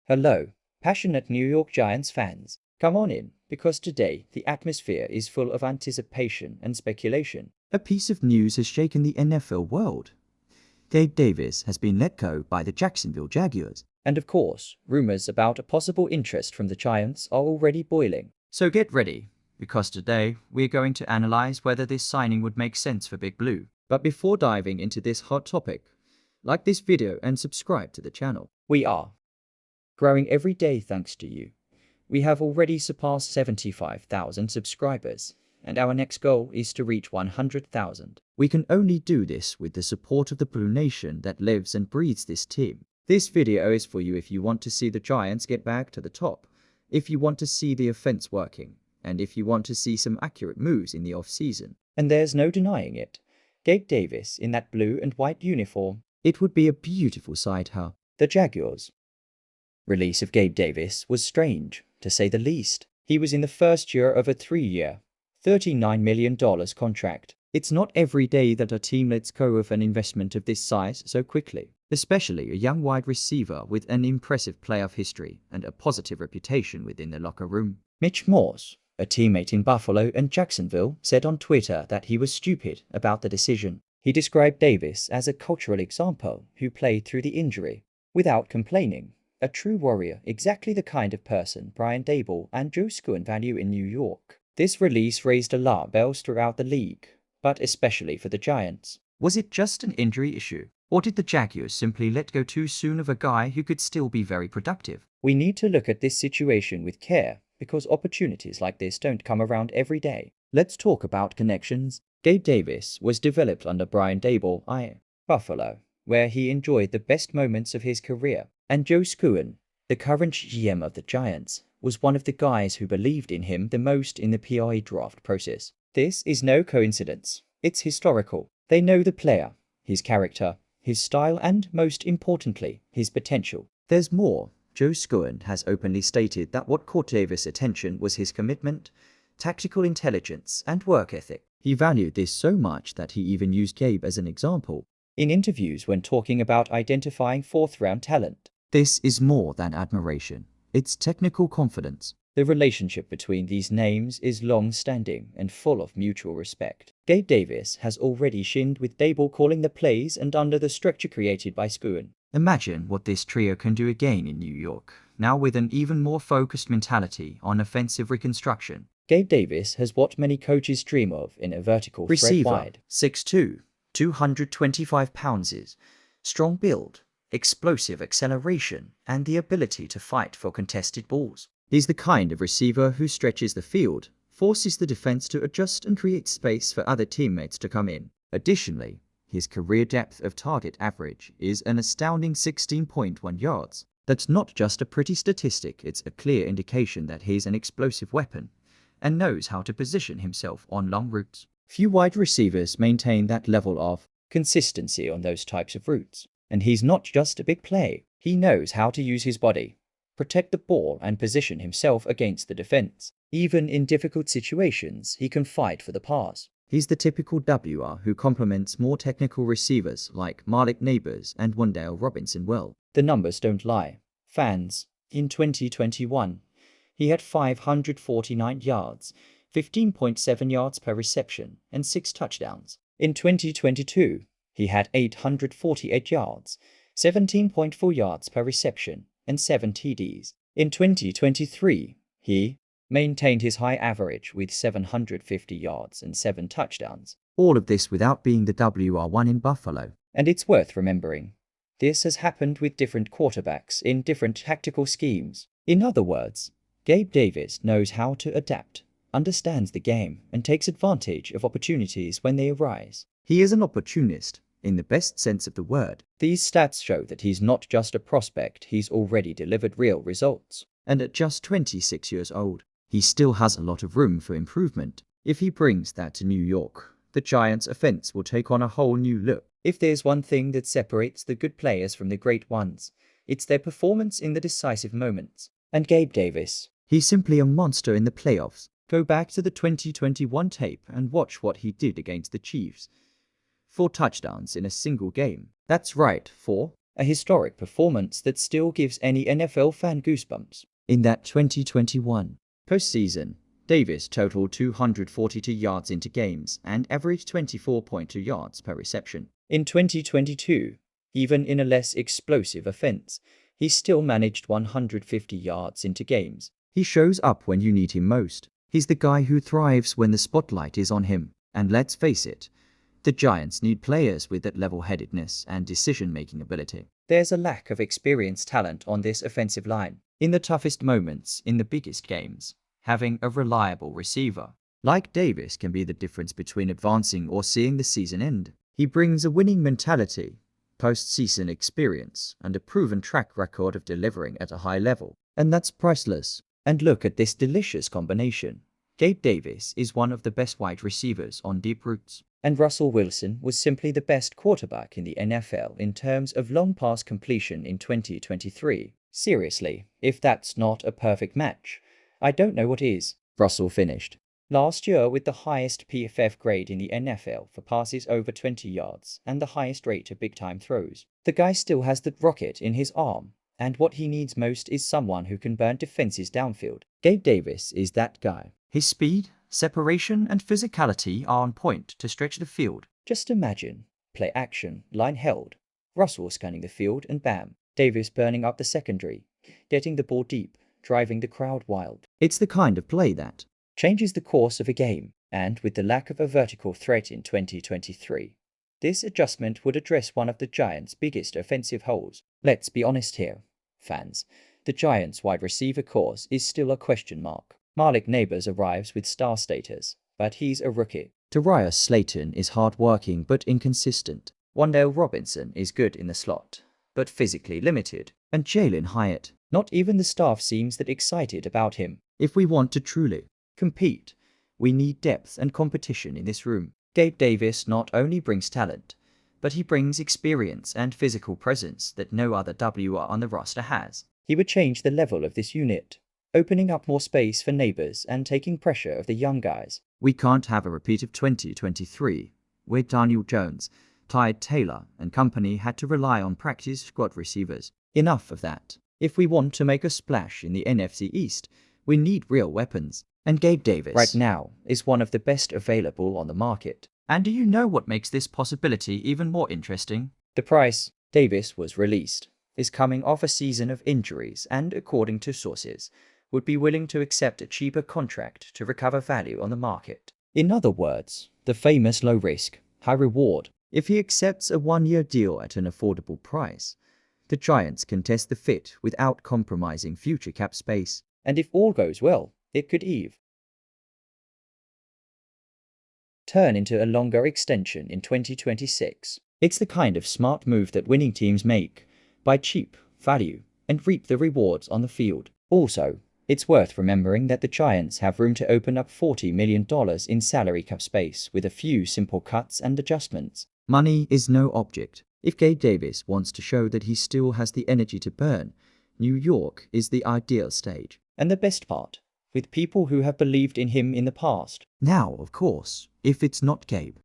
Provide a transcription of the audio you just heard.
Hello, passionate New York Giants fans. Come on in, because today the atmosphere is full of anticipation and speculation. A piece of news has shaken the NFL world. Gabe Davis has been let go by the Jacksonville Jaguars. And of course, rumors about a possible interest from the Giants are already boiling. So get ready, because today we're going to analyze whether this signing would make sense for Big Blue. But before diving into this hot topic, like this video and subscribe to the channel. We are growing every day thanks to you. We have already surpassed 75,000 subscribers, and our next goal is to reach 100,000. We can only do this with the support of the Blue Nation that lives and breathes this team. This video is for you if you want to see the Giants get back to the top, if you want to see the offense working, and if you want to see some accurate moves in the offseason. And there's no denying it. Gabe Davis in that blue and white uniform. It would be a beautiful sight, huh? The Jaguars' release of Gabe Davis was strange, to say the least. He was in the first year of a 3-year, $39 million contract. It's not every day that a team lets go of an investment of this size so quickly, especially a young wide receiver with an impressive playoff history and a positive reputation within the locker room. Mitch Morse, a teammate in Buffalo and Jacksonville, said on Twitter that he was stupid about the decision. He described Davis as a cultural example who played through the injury without complaining. A true warrior, exactly the kind of person Brian Daboll and Joe Schoen value in New York. This release raised alarm bells throughout the league, but especially for the Giants. Was it just an injury issue? Or did the Jaguars simply let go too soon of a guy who could still be very productive? We need to look at this situation with care, because opportunities like this don't come around every day. Let's talk about connections. Gabe Davis was developed under Brian Daboll in Buffalo, where he enjoyed the best moments of his career. And Joe Schoen, the current GM of the Giants, was one of the guys who believed in him the most in the PI draft process. This is no coincidence. It's historical. They know the player, his character, his style, and most importantly, his potential. There's more. Joe Schoen has openly stated that what caught Davis' attention was his commitment, tactical intelligence, and work ethic. He valued this so much that he even used Gabe as an example in interviews when talking about identifying fourth-round talent. This is more than admiration. It's technical confidence. The relationship between these names is long-standing and full of mutual respect. Gabe Davis has already shinned with Daboll calling the plays and under the structure created by Schoen. Imagine what this trio can do again in New York, now with an even more focused mentality on offensive reconstruction. Gabe Davis has what many coaches dream of in a vertical receiver, threat wide. 6'2", 225 pounds, strong build, explosive acceleration, and the ability to fight for contested balls. He's the kind of receiver who stretches the field, forces the defense to adjust, and creates space for other teammates to come in. Additionally, his career depth of target average is an astounding 16.1 yards. That's not just a pretty statistic, it's a clear indication that he's an explosive weapon and knows how to position himself on long routes. Few wide receivers maintain that level of consistency on those types of routes. And he's not just a big play. He knows how to use his body, protect the ball, and position himself against the defense. Even in difficult situations, he can fight for the pass. He's the typical WR who complements more technical receivers like Malik Neighbors and Wan'Dale Robinson well. The numbers don't lie. Fans, in 2021, he had 549 yards, 15.7 yards per reception, and 6 touchdowns. In 2022, he had 848 yards, 17.4 yards per reception, and 7 TDs. In 2023, he maintained his high average with 750 yards and 7 touchdowns. All of this without being the WR1 in Buffalo. And it's worth remembering, this has happened with different quarterbacks in different tactical schemes. In other words, Gabe Davis knows how to adapt, understands the game, and takes advantage of opportunities when they arise. He is an opportunist, in the best sense of the word. These stats show that he's not just a prospect, he's already delivered real results. And at just 26 years old, he still has a lot of room for improvement. If he brings that to New York, the Giants' offense will take on a whole new look. If there's one thing that separates the good players from the great ones, it's their performance in the decisive moments. And Gabe Davis, he's simply a monster in the playoffs. Go back to the 2021 tape and watch what he did against the Chiefs. 4 touchdowns in a single game. That's right, 4. a historic performance that still gives any NFL fan goosebumps. In that 2021 postseason, Davis totaled 242 yards into games and averaged 24.2 yards per reception. In 2022, even in a less explosive offense, he still managed 150 yards into games. He shows up when you need him most. He's the guy who thrives when the spotlight is on him. And let's face it, the Giants need players with that level-headedness and decision-making ability. There's a lack of experienced talent on this offensive line. In the toughest moments, in the biggest games, having a reliable receiver like Davis can be the difference between advancing or seeing the season end. He brings a winning mentality, postseason experience, and a proven track record of delivering at a high level. And that's priceless. And look at this delicious combination. Gabe Davis is one of the best wide receivers on deep routes, and Russell Wilson was simply the best quarterback in the NFL in terms of long pass completion in 2023. Seriously, if that's not a perfect match, I don't know what is. Russell finished last year with the highest PFF grade in the NFL for passes over 20 yards and the highest rate of big-time throws. The guy still has the rocket in his arm, and what he needs most is someone who can burn defenses downfield. Gabe Davis is that guy. His speed, separation, and physicality are on point to stretch the field. Just imagine, play action, line held, Russell scanning the field, and bam, Davis burning up the secondary, getting the ball deep, driving the crowd wild. It's the kind of play that changes the course of a game, and with the lack of a vertical threat in 2023, this adjustment would address one of the Giants' biggest offensive holes. Let's be honest here, fans. The Giants' wide receiver course is still a question mark. Malik Neighbors arrives with star status, but he's a rookie. Darius Slayton is hard-working but inconsistent. Wan'Dale Robinson is good in the slot, but physically limited. And Jalen Hyatt, not even the staff seems that excited about him. If we want to truly compete, we need depth and competition in this room. Gabe Davis not only brings talent, but he brings experience and physical presence that no other WR on the roster has. He would change the level of this unit, opening up more space for Neighbors and taking pressure of the young guys. We can't have a repeat of 2023, where Daniel Jones, Tyrod Taylor, and company had to rely on practice squad receivers. Enough of that. If we want to make a splash in the NFC East, we need real weapons. And Gabe Davis right now is one of the best available on the market. And do you know what makes this possibility even more interesting? The price. Davis was released, is coming off a season of injuries and, according to sources, would be willing to accept a cheaper contract to recover value on the market. In other words, the famous low risk, high reward. If he accepts a one-year deal at an affordable price, the Giants can test the fit without compromising future cap space. And if all goes well, it could turn into a longer extension in 2026. It's the kind of smart move that winning teams make, buy cheap, value, and reap the rewards on the field. Also, it's worth remembering that the Giants have room to open up $40 million in salary cap space with a few simple cuts and adjustments. Money is no object. If Gabe Davis wants to show that he still has the energy to burn, New York is the ideal stage. And the best part, with people who have believed in him in the past. Now, of course, if it's not Gabe,